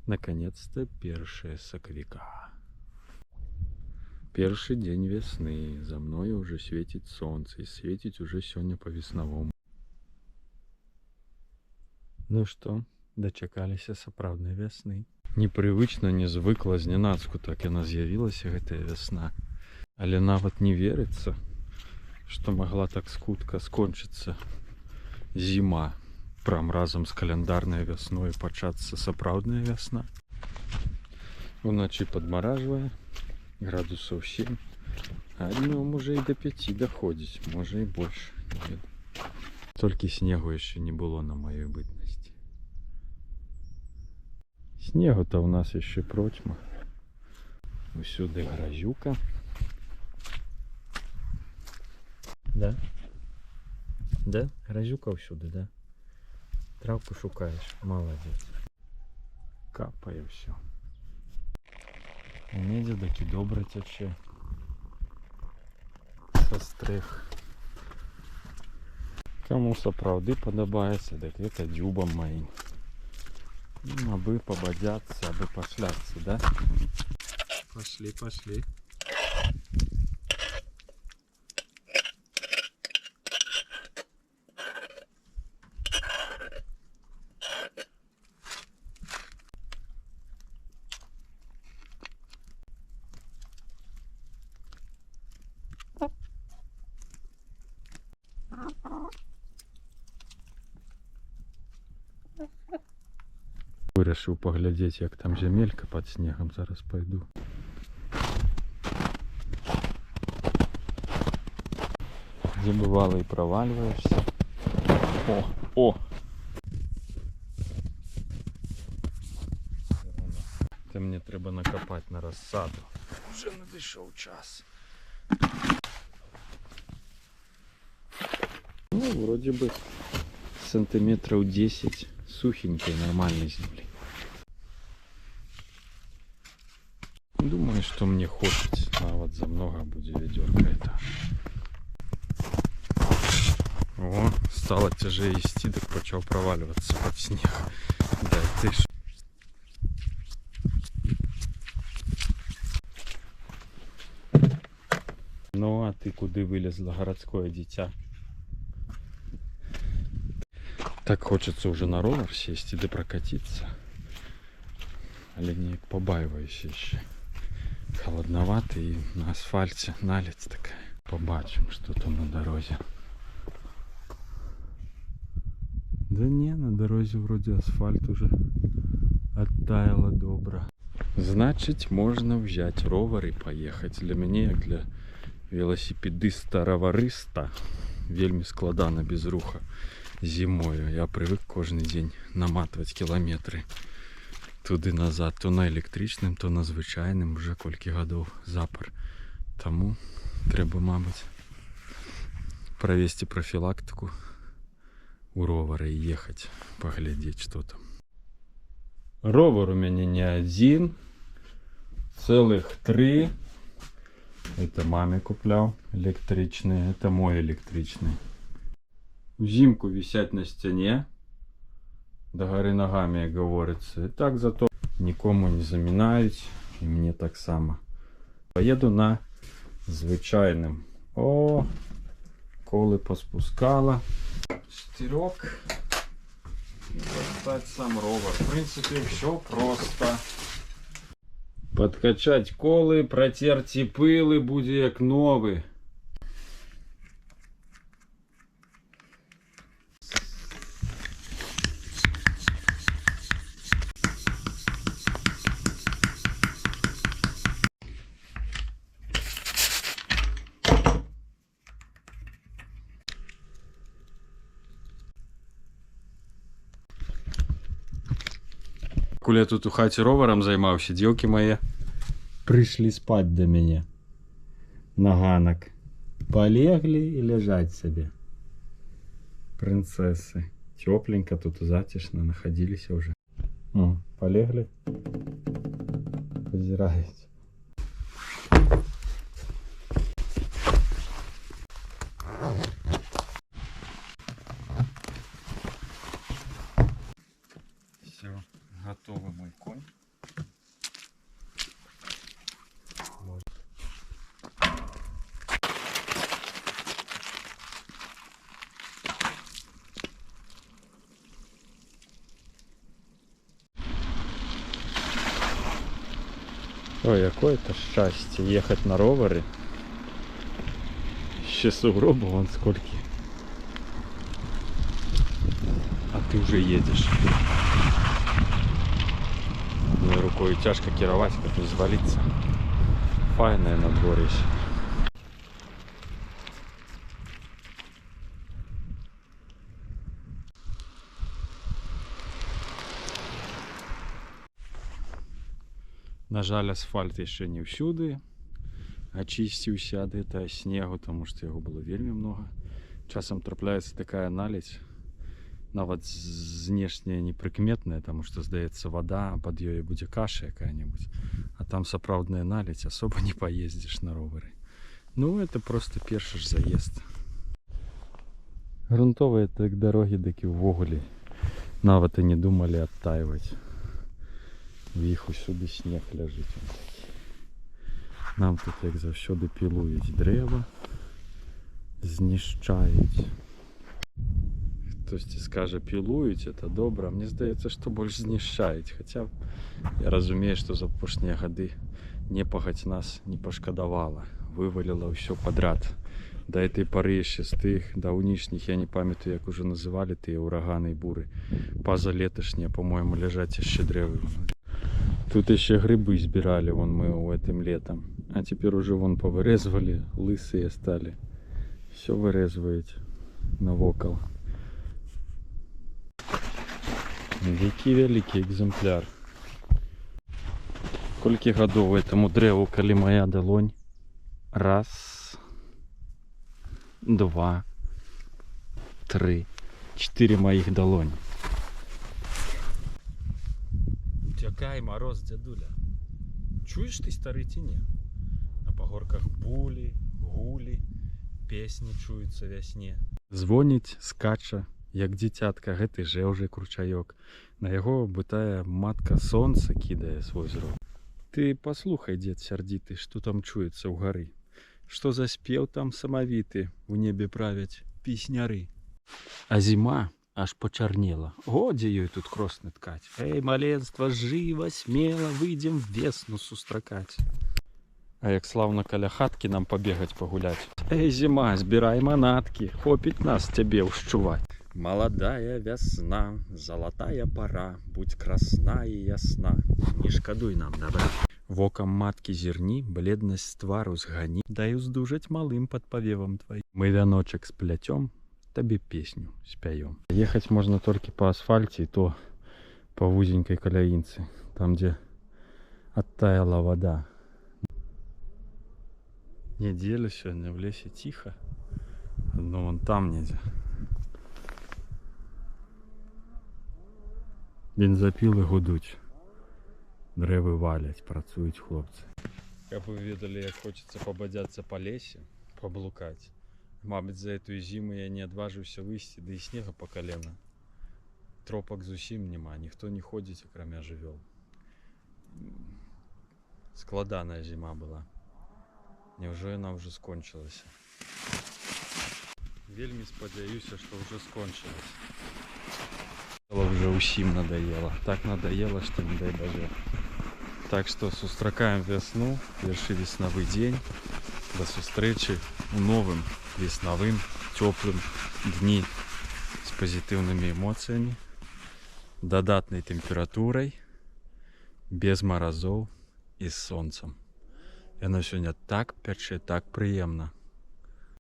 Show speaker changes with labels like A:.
A: Наконец-то 1 сакавіка. Першы дзень весны. За мною уже светіць солнце. І светіць уже сёння па-веснавому. Ну што, дачакаліся сапраўднай вясны. Непрывычна, незвыкла, знянацку так яна з'явілася, гэтая вясна. Але нават не верыцца, што магла так скутка скончыцца зіма. Прям разам з каляндарнай вясной пачацца сапраўдная вясна. Уначы падмаражвае, градусаў 7, а днём уже і до 5 даходзіць, можа і больш. Толькі снегу яшчэ не было на маёй бытнасці. Снегу-то у нас яшчэ процьма. Усюды грозюка. Да? Да? Грозюка ўсюды, да? Травку шукаешь, молодец. Капае все. У медзя таки добра цячэ са стрэх. Каму сапраўды падабаецца, дык гэта дзюбам маім. Абы пабадзяцца, абы пашляцца, да? Пошли, пошли. Вырашыў паглядзець, як там зямелька пад снегам. Зараз пайду. Дзе бывала і правальваешся. О! Це мне трэба накапаць на рассаду. Уже надышоў час. Ну, вроде бы сантиметров 10 сухенькой нормальной земли. Думаю, что мне хватит. А вот за много будет ведерко это. О, стало тяжелее идти, так почал проваливаться под снег. Да, ты ж. Ну, а ты куды вылезла, городское дитя? Так хочется уже на ровер сесть и прокатиться. Але неяк побаиваюся еще. Холодновато и на асфальте наледь такая. Побачим, что там на дороге. Да не, на дороге вроде асфальт уже оттаяло добро. Значит, можно взять ровер и поехать. Для меня, как для велосипедиста-ровариста, вельми складана без руха. Зимою я привык кожен день наматывать километры туды-назад, то на электричным, то на звычайным, уже колькі гадоў запар. Тому трэба, мабуть, провести профилактику у ровера и ехать, поглядеть, что там. Ровер у меня не один, целых 3. Это маме куплял электричный, это мой электричный. Узимку висять на стене, до горы ногами, як говорится. И так зато нікому не замінають, і мені так само. Поеду на звичайним. О, коли поспускала штирок і достать сам ровер. В принципе, все просто. Подкачать коли, протерти пили, буде як новий. Коли я тут у хаті ровером займався, дівки мої прийшли спать до мене на ганок. Полегли і лежать собі. Принцеси. Тепленько тут, затишно, находились уже. О, полегли. Позирають. Все. Готовый мой конь. Ой, какое-то счастье ехать на ровере. Ще сугробы вон сколько. А ты уже едешь. Мне рукой тяжко керовать, как не свалиться. Файное надворище. На жаль, асфальт яшчэ не ўсюды ачысціўся ад этого снегу, тому што яго было вельмі много. Часам трапляецца такая наледь, нават знешняя непрыкметная, тому што здаецца вода, а пад ёй будзе каша якая-небудзь, а там сапраўдная наледь, асоба не паездзіш на ровары. Ну это просто першы ж заезд. Грунтовыя так дарогі дык і ўвогуле нават і не думалі адтайваць. В іх усюды снег ляжыць. Нам тут, як заўсёды, пілуюць дрэва, знішчаюць. Хтосьці скажа, пілуюць, это добра. Мне здаецца, што больш знішчаюць. Хаця я разумею, што за апошнія гады непагадзь нас не пашкадавала. Вываліла ўсё падрад. Да этой пары яшчэ з тых даўнішніх, я не памятаю, як ужо называлі тыя ўраганы і буры. Паза леташнія, по-моему, ляжаць яшчэ дрэвы. Тут еще грибы збирали, вон мы этим летом. А теперь уже вон повырезывали, лысые стали. Все вырезывают навокал. Який великий экземпляр. Сколько годов этому древу, коли моя долонь? Раз, два, три, 4 моих долонь. Утякай, мороз, дядуля. Чуєш ти, старий, ці ні? На пагорках булі, гулі, песні чуються вясне. Звоніць, скача, як дзіцятка, гэты жэўжы кручаёк. На яго бытая матка сонца кідае свой зрок. Ты паслухай, дзед сярдзіты, што там чуецца ўгары. Што за спеў там самавіты, у небе правяць песняры. А зіма аж почернела. Годзе ёй тут кросны ткаць. Эй, маленства, жыва, смела, выйдзем весну сустракаць. А як славно каля хаткі нам пабегаць пагуляць. Эй, зіма, збірай манаткі, хопіць нас цябе ўшчуваць. Маладая вясна, залатая пара, будь красна і ясна, не шкадуй нам добра. Вокам маткі зірні, бледнасць твару згані, дай уздужаць малым пад павевам тваім. Мы вяночак спляцём, табе песню спяём. Ехаць можна толькі па асфальце, і то па вузенькай каляінцы, там дзе адтаяла вода. Нядзеля сёння в лесе ціха, но вон там недзе. Бензапілы гудуць, дрэвы валяць, працуюць хлопцы. Каб вы ведалі, як хочацца пабадзяцца па лесе, паблукаць. Мабыць, за эту зіму я не адважыўся выйсці, да і снега па калена. Тропак зусім няма, ніхто не ходзіць, акрамя жывёл. Складаная зіма была. Няўжо яна ўжо скончылася? Вельмі спадзяюся, што ўжо скончылася. Уже усім надоело. Так надоело, что не дай боже. Так что сустракаем весну, першы веснавы дзень. До сустрэчы у новым веснавым цёплым дні з пазітыўнымі эмоцыямі, дадатнай тэмпературай, без маразоў і з сонцам. Яно сёння так пячэ, так прыемна.